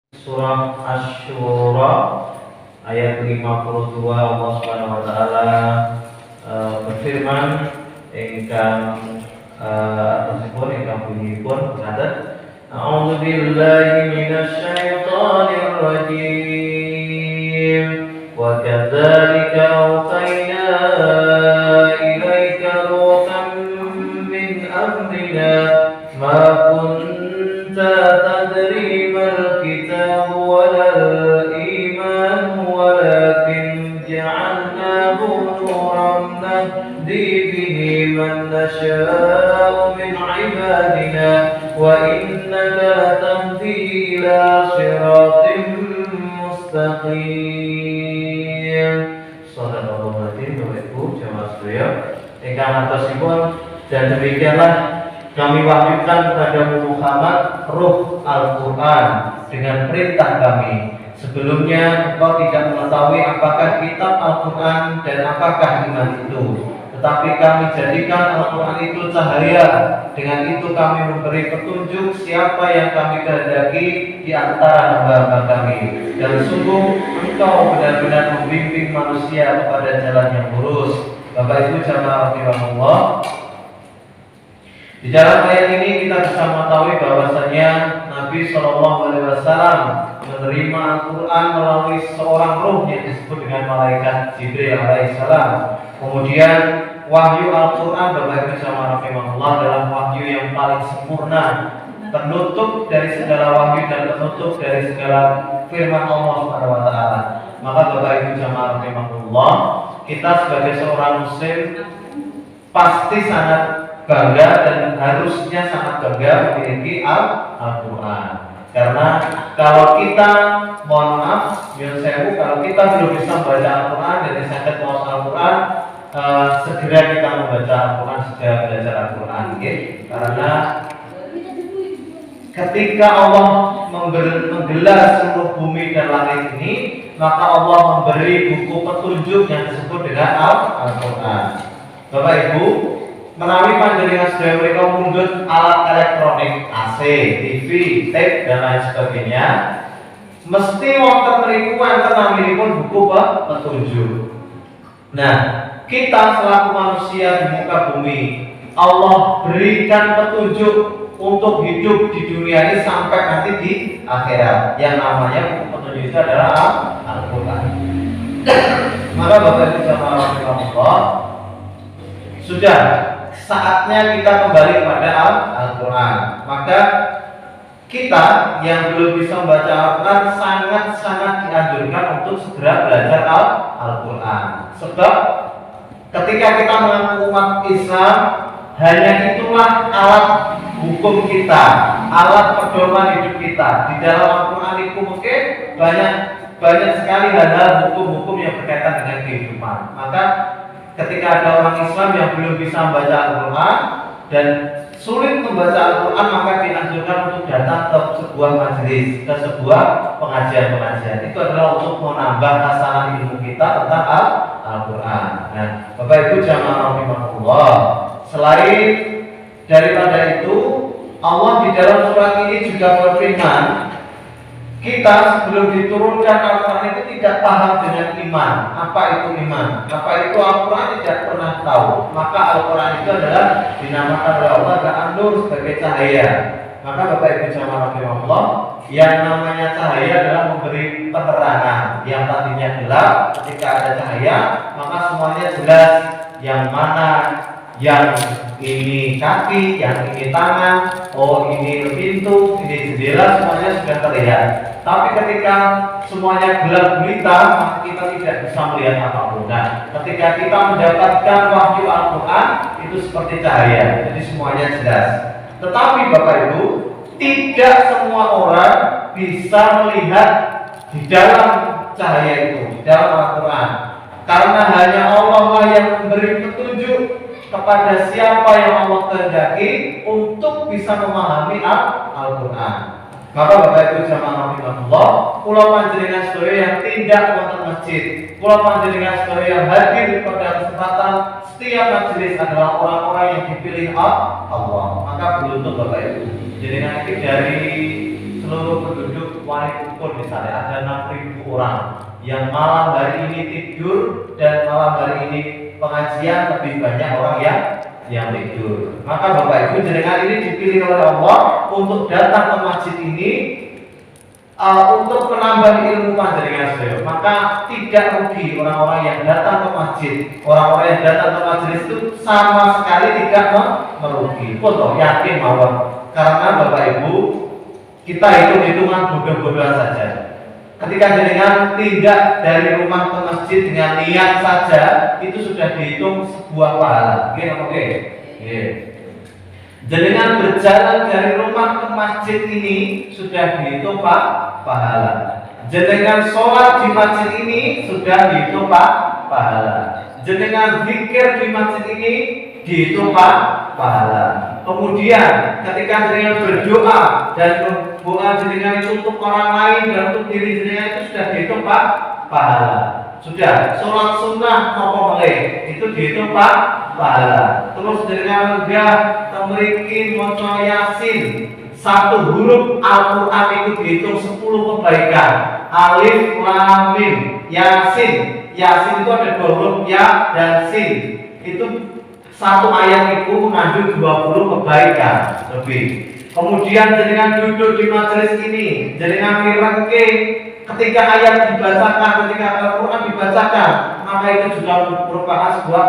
Surah Asy-Syura ayat 52 Allah Subhanahu wa taala berfirman ingkang atasipun ingkang bunyiipun ngaten A'udzu billahi minasy syaithanir rajim wa kadzalika awhayna ilaika ruhan min amrina ma kunta tadri mal kitab walal iman walakin ja'alnahu nuran nahdi bihi man nasha'u min ibadina wa innaka tahdi ila siratim mustaqim. Sallallahu alaihi wa sallam. Jamaah sekalian, ingkang atasipun dan demikianlah kami wahyukan kepada Muhammad ruh Al-Quran dengan perintah kami. Sebelumnya engkau tidak mengetahui apakah kitab Al-Quran dan apakah iman itu. Tetapi kami jadikan Al-Quran itu cahaya. Dengan itu kami memberi petunjuk siapa yang kami kehendaki di antara hamba-hamba kami. Dan sungguh engkau benar-benar membimbing manusia kepada jalan yang lurus. Bapak Ibu jamaah rahimahullah, di dalam ayat ini kita bisa mengetahui bahwasanya Nabi Shallallahu Alaihi Wasallam menerima Al-Quran melalui seorang ruh yang disebut dengan malaikat Jibril alaihissalam. Kemudian wahyu Al-Quran Bapak Ibu jamaah rahimahullah adalah wahyu yang paling sempurna, penutup dari segala wahyu dan penutup dari segala firman Allah Subhanahu wa taala. Maka Bapak Ibu jamaah rahimahullah, kita sebagai seorang muslim pasti sangat bangga dan harusnya sangat bangga memiliki Al-Quran. Karena kalau kita, mohon maaf, kalau kita belum bisa membaca Al-Quran dan sangat mau Al-Quran, segera kita membaca Al-Quran, segera belajar Al-Quran, okay? Karena ketika Allah menggelar seluruh bumi dan langit ini, maka Allah memberi buku petunjuk yang disebut dengan Al-Quran. Bapak Ibu, menawi panjenengan sedaya mereka mundut alat elektronik, AC, TV, tape dan lain sebagainya, mesti wonten mriku wonten naminipun buku petunjuk. Nah, kita selaku manusia di muka bumi, Allah berikan petunjuk untuk hidup di dunia ini sampai nanti di akhirat. Yang namanya buku petunjuk itu adalah Al-Quran. Maka Bapak Ibu jamaah rahimahullah, sudah saatnya kita kembali kepada Al-Quran. Maka kita yang belum bisa membaca Al-Quran sangat-sangat dianjurkan untuk segera belajar Al-Quran. Sebab ketika kita mengaku umat Islam, hanya itulah alat hukum kita, alat pedoman hidup kita. Di dalam Al-Quran itu mungkin banyak sekali hal-hal hukum-hukum yang berkaitan dengan kehidupan. Maka ketika ada orang Islam yang belum bisa membaca Al-Quran dan sulit membaca Al-Quran, maka dianjurkan untuk datang ke sebuah majelis, ke sebuah pengajian-pengajian. Itu adalah untuk menambah hasanah ilmu kita tentang Al-Quran. Nah, Bapak Ibu jamaah rahimahullah, selain daripada itu, Allah di dalam surat ini juga berfirman, kita sebelum diturunkan Al-Quran itu tidak paham dengan iman. Apa itu iman? Apa itu Al-Quran tidak pernah tahu. Maka Al-Quran itu adalah dinamakan oleh Allah An-Nur sebagai cahaya. Maka Bapak Ibu jamaah rahimahullah, yang namanya cahaya adalah memberi penerangan. Yang tadinya gelap, ketika ada cahaya, maka semuanya jelas. Yang mana yang ini kaki, yang ini tangan, oh ini pintu, ini jendela, semuanya sudah terlihat. Tapi ketika semuanya gelap gulita, maka kita tidak bisa melihat apapun. Nah, ketika kita mendapatkan wahyu Al-Quran, itu seperti cahaya, jadi semuanya jelas. Tetapi Bapak Ibu, tidak semua orang bisa melihat di dalam cahaya itu, di dalam Al-Quran. Karena hanya Allah lah yang memberi petunjuk kepada siapa yang Allah kehendaki untuk bisa memahami Al-Quran. Maka Bapak Ibu jamaah rahimahullah, kula panjenengan sedaya yang tidak wonten masjid, kula panjenengan sedaya yang hadir pada kesempatan setiap majelis adalah orang-orang yang dipilih Allah. Maka beruntung Bapak Ibu. Jenengan iki dari seluruh penduduk Wali Ukur misalnya ada 6.000 orang yang malam hari ini tidur dan malam hari ini pengajian, lebih banyak orang yang tidur. Maka Bapak Ibu jenengan ini dipilih oleh Allah untuk datang ke masjid ini untuk menambah ilmu panjenengan sedaya. Maka tidak rugi orang-orang yang datang ke masjid. Orang-orang yang datang ke majelis itu sama sekali tidak merugi. Foto yakin mawon. Karena Bapak Ibu kita hitung-hitungan bodoh-bodohan saja. Ketika jenengan tidak dari rumah ke masjid dengan niat saja, itu sudah dihitung sebuah pahala. Oke. Jenengan berjalan dari rumah ke masjid ini sudah dihitung pahala. Jenengan sholat di masjid ini sudah dihitung pahala. Jenengan zikir di masjid ini dihitung pahala. Kemudian ketika jenengan berdoa dan doa jenengan itu untuk orang lain dan untuk diri jenengan itu sudah dihitung pahala. Sudah sholat sunnah apa meleh itu dihitung pahala. Terus jenengan udah memiliki maca Yasin, satu huruf Al-Quran itu dihitung 10 kebaikan. Alif, Lam, Mim, Yasin. Yasin itu ada 2 huruf ya dan sin. Itu satu ayat itu mengandung 20 kebaikan lebih. Kemudian jenengan duduk di majelis ini, jenengan mirengke ketika ayat dibacakan, ketika Al-Quran dibacakan, maka itu juga merupakan sebuah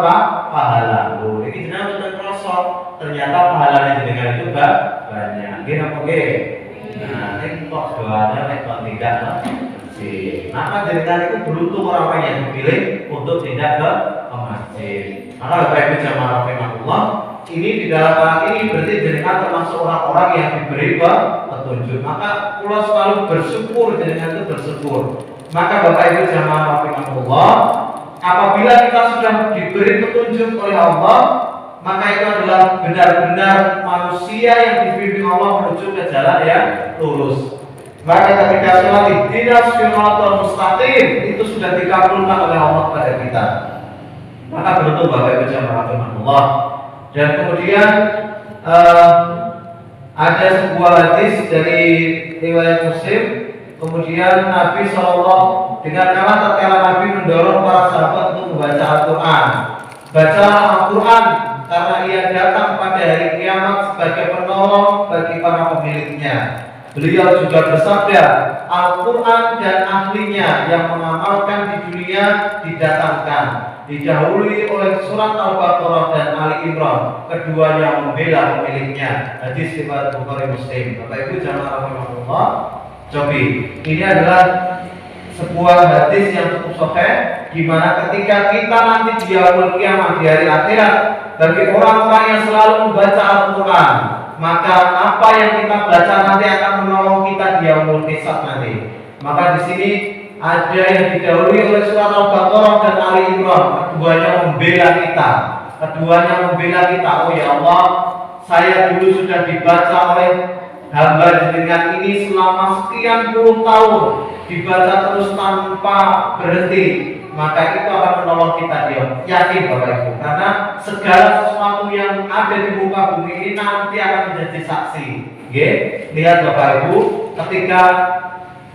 pahala. Ini jenengan sudah merosot, ternyata pahalanya jenengan itu banyak. Gini apa gini? Nah, ini kok doanya, kok tidak sih. Maka jenengan itu beruntung orang-orang yang dipilih untuk tidak ke masjid. Maka Bapak Ibu jamaah rahimahullah, ini di dalam hal ini berarti jenengan termasuk orang-orang yang diberi petunjuk. Maka pulau selalu bersyukur, jenengan itu bersyukur. Maka Bapak Ibu jamaah rahimahullah, apabila kita sudah diberi petunjuk oleh Allah, maka itu adalah benar-benar manusia yang dibimbing Allah menuju ke jalan yang lurus. Maka ketika sholat ihdinas siratal mustaqim itu sudah dikabulkan oleh Allah kepada kita. Maka beruntung Bapak Ibu jamaah rahimahullah. Dan kemudian ada sebuah hadis dari riwayat Muslim. Kemudian Nabi SAW dengan tatkala Nabi mendorong para sahabat untuk membaca Al-Quran. Baca Al-Quran karena ia datang pada hari kiamat sebagai penolong bagi para pemiliknya. Beliau juga bersabda, Al-Quran dan ahlinya yang mengamalkan di dunia didatangkan, didahului oleh surat Al-Baqarah dan Ali Imran, keduanya membela pemiliknya. Hadis riwayat Bukhari Muslim. Bapak Ibu jamaah rahimahullah, cobi ini adalah sebuah hadis yang cukup sahih, di mana ketika kita nanti di yaumul kiamat di hari akhirat, bagi orang-orang yang selalu membaca Al-Quran, maka apa yang kita baca nanti akan menolong kita di yaumul hisab nanti. Maka di sini ada yang didahului oleh surat Al-Baqarah dan Ali Imran, keduanya membela kita. Oh ya Allah, saya dulu sudah dibaca oleh hamba jenengan ini selama sekian puluh tahun, dibaca terus tanpa berhenti. Maka itu akan menolong kita dia. Yakin Bapak Ibu, karena segala sesuatu yang ada di muka bumi ini nanti akan menjadi saksi. Lihat Bapak Ibu, ketika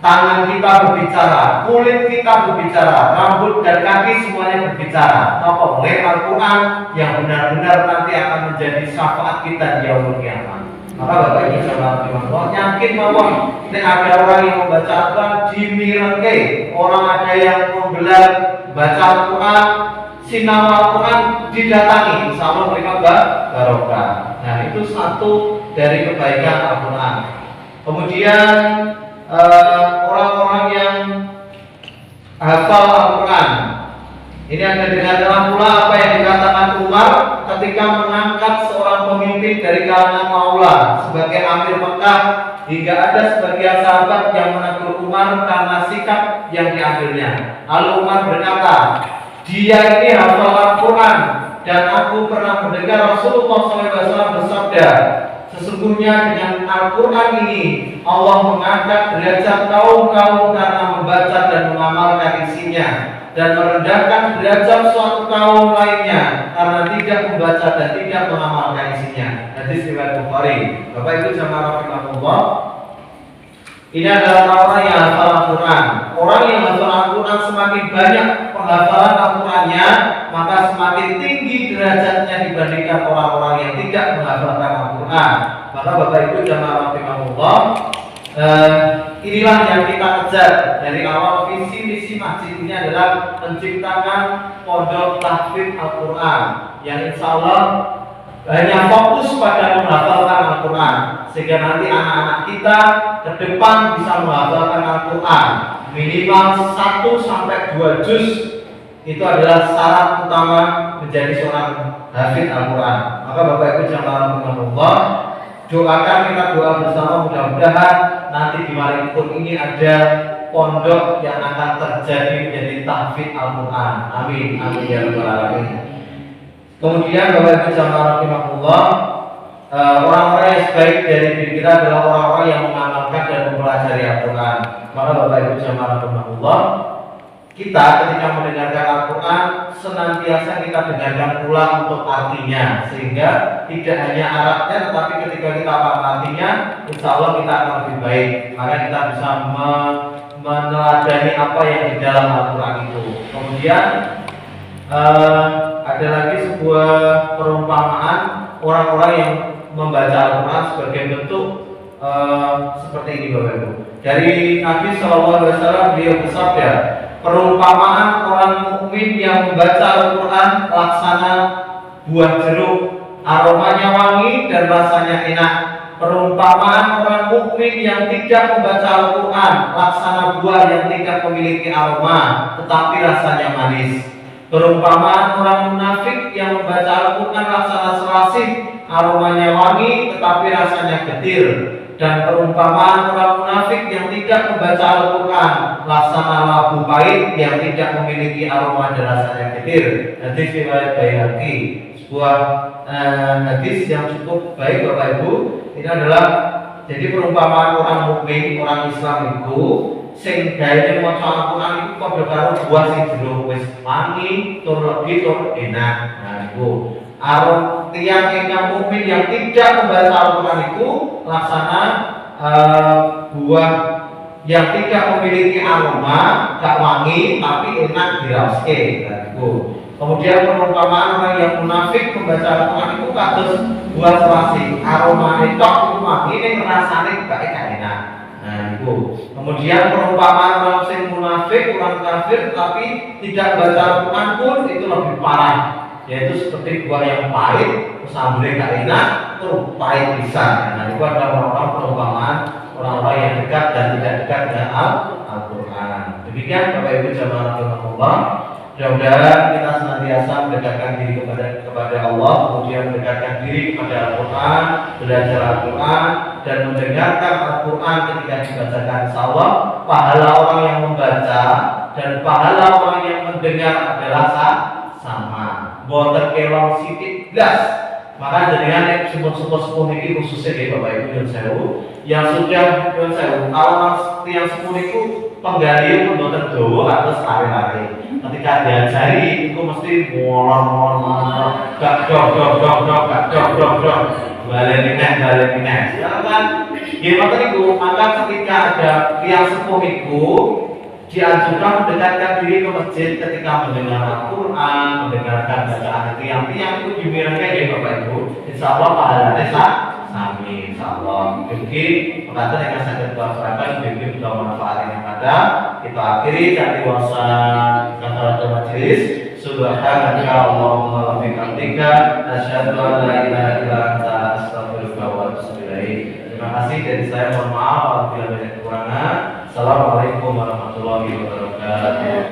tangan kita berbicara, kulit kita berbicara, rambut dan kaki semuanya berbicara. Apa boleh Al-Quran yang benar-benar nanti akan menjadi syafaat kita di yaumul kiamat. Maka Bapak Ibu jamaah rahimahullah, yakin bahwa ada orang yang membaca Al-Quran dimirengke, orang ada yang menggelar baca Al-Quran, sinau Al-Quran didatangi, insya Allah mereka barokah. Nah itu satu dari kebaikan Al-Quran. Kemudian orang-orang yang hafal Al-Quran, ini ada dengan pula apa yang dikatakan Umar ketika mengangkat seorang pemimpin dari kalangan Maula sebagai amir Mekah, hingga ada sebagian sahabat yang menegur Umar karena sikap yang diambilnya. Lalu Umar berkata, dia ini hafal Al-Quran dan aku pernah mendengar Rasulullah SAW bersabda, sesungguhnya dengan Al-Quran ini Allah mengangkat derajat kaum-kaum karena membaca dan mengamalkan isinya, dan merendahkan derajat suatu kaum lainnya karena tidak membaca dan tidak mengamalkan isinya. Hadis riwayat Bukhari. Bapak Ibu jamaah rahimahullah, Ini adalah orang-orang yang hafal Al-Quran. Orang yang hafal Al-Quran semakin banyak penghafalan Al-Qurannya, maka semakin tinggi derajatnya dibandingkan orang-orang yang tidak menghafalkan Al-Quran. Maka Bapak Ibu jamaah rahimahullah, inilah yang kita kejar dari awal. Visi misi masjid ini adalah menciptakan pondok tahfidz Al-Quran yang insya Allah hanya fokus pada menghafalkan Al-Quran, sehingga nanti anak-anak kita ke depan bisa menghafalkan Al-Quran minimal 1-2 juz. Itu adalah syarat utama menjadi seorang hafidz Al-Quran. Maka Bapak Ibu jamaah rahimahullah, doakan, kita doa bersama, mudah-mudahan nanti di Malikpur ini ada pondok yang akan terjadi menjadi tahfidz Al-Quran. Amin, amin ya rabbal alamin. Kemudian Bapak Ibu jamaah rahimahullah, orang-orang yang sebaik dari diri kita adalah orang-orang yang mengamalkan dan mempelajari Al-Quran. Maka Bapak Ibu jamaah rahimahullah, kita ketika mendengarkan Al-Quran senantiasa kita dengarkan pula untuk artinya, sehingga tidak hanya Arabnya, tetapi ketika kita paham artinya, insya Allah kita akan lebih baik. Maka kita bisa meneladani apa yang di dalam Al-Quran itu. Kemudian ada lagi sebuah perumpamaan orang-orang yang membaca Al-Quran sebagai bentuk seperti ini Bapak Ibu. Dari Nabi SAW, beliau bersabda, perumpamaan orang mukmin yang membaca Al-Quran laksana buah jeruk, aromanya wangi dan rasanya enak. Perumpamaan orang mukmin yang tidak membaca Al-Quran laksana buah yang tidak memiliki aroma tetapi rasanya manis. Perumpamaan orang munafik yang membaca Al-Quran laksana selasih, aromanya wangi tetapi rasanya getir. Dan perumpamaan orang munafik yang tidak membaca Al-Quran laksana labu pahit yang tidak memiliki aroma dan rasanya getir. Hadis riwayat Baihaqi, sebuah hadis yang cukup baik Bapak Ibu. Ini adalah jadi perumpamaan orang mukmin, orang Islam itu sing gawe maca Al-Quran itu padha karo buah sing jeruk wis wangi tur legi tur enak. Nah iku arum tiyang ingkang mukmin yang tidak membaca Al-Quran itu laksana buah yang tidak memiliki aroma, gak wangi tapi enak diraoske. Nah iku. Kemudian perumpamaan orang yang munafik membaca Al-Quran itu kados buah selasi, aromane tok itu wangi ning rasane gak enak. Nah itu. Kemudian perumpamaan orang sing munafik, orang kafir tapi tidak baca Al-Quran pun itu lebih parah, yaitu seperti buah yang pahit, sambelnya gak enak, terus pahit bisa. Nah itu adalah orang-orang perumpamaan orang-orang yang dekat dan tidak dekat dengan Al-Quran. Demikian Bapak Ibu jamaah rahimahullah. Mudah-mudahan kita senantiasa mendekatkan diri kepada Allah, kemudian mendekatkan diri kepada Al-Quran, belajar Al-Quran, dan mendengarkan Al-Quran ketika dibacakan. Insyaallah pahala orang yang membaca dan pahala orang yang mendengar adalah sama. Boten kelong sithik blas. Maka jenengan sepuh-sepuh ini khususnya ya Bapak Ibu dan sewu yang sudah dan sewu. Kalau yang sepuh itu penggali pun boten dawa atau lari-lari. Ketika diajari itu mesti molor-molor, gak dok, balik mineh. Sekarang kan, gimana itu? Maka ketika ada yang sepuh itu dianjurkan mendekatkan diri ke masjid ketika mendengar Al-Quran, mendengarkan bacaan tiang-tiang itu dimirengkan ya Bapak Ibu. Insya Allah pahalanya sami, insya Allah. Jadi perkataan yang saya ketuasakan, jadi sudah manfaat yang ada. Kita akhiri dari wawasan kata majelis. Subhanaka Allahumma wa bihamdika, asyhadu an la ilaha illa anta, astaghfiruka wa atubu ilaik. Terima kasih dari saya, mohon maaf apabila banyak kekurangan. Assalamualaikum warahmatullahi wabarakatuh.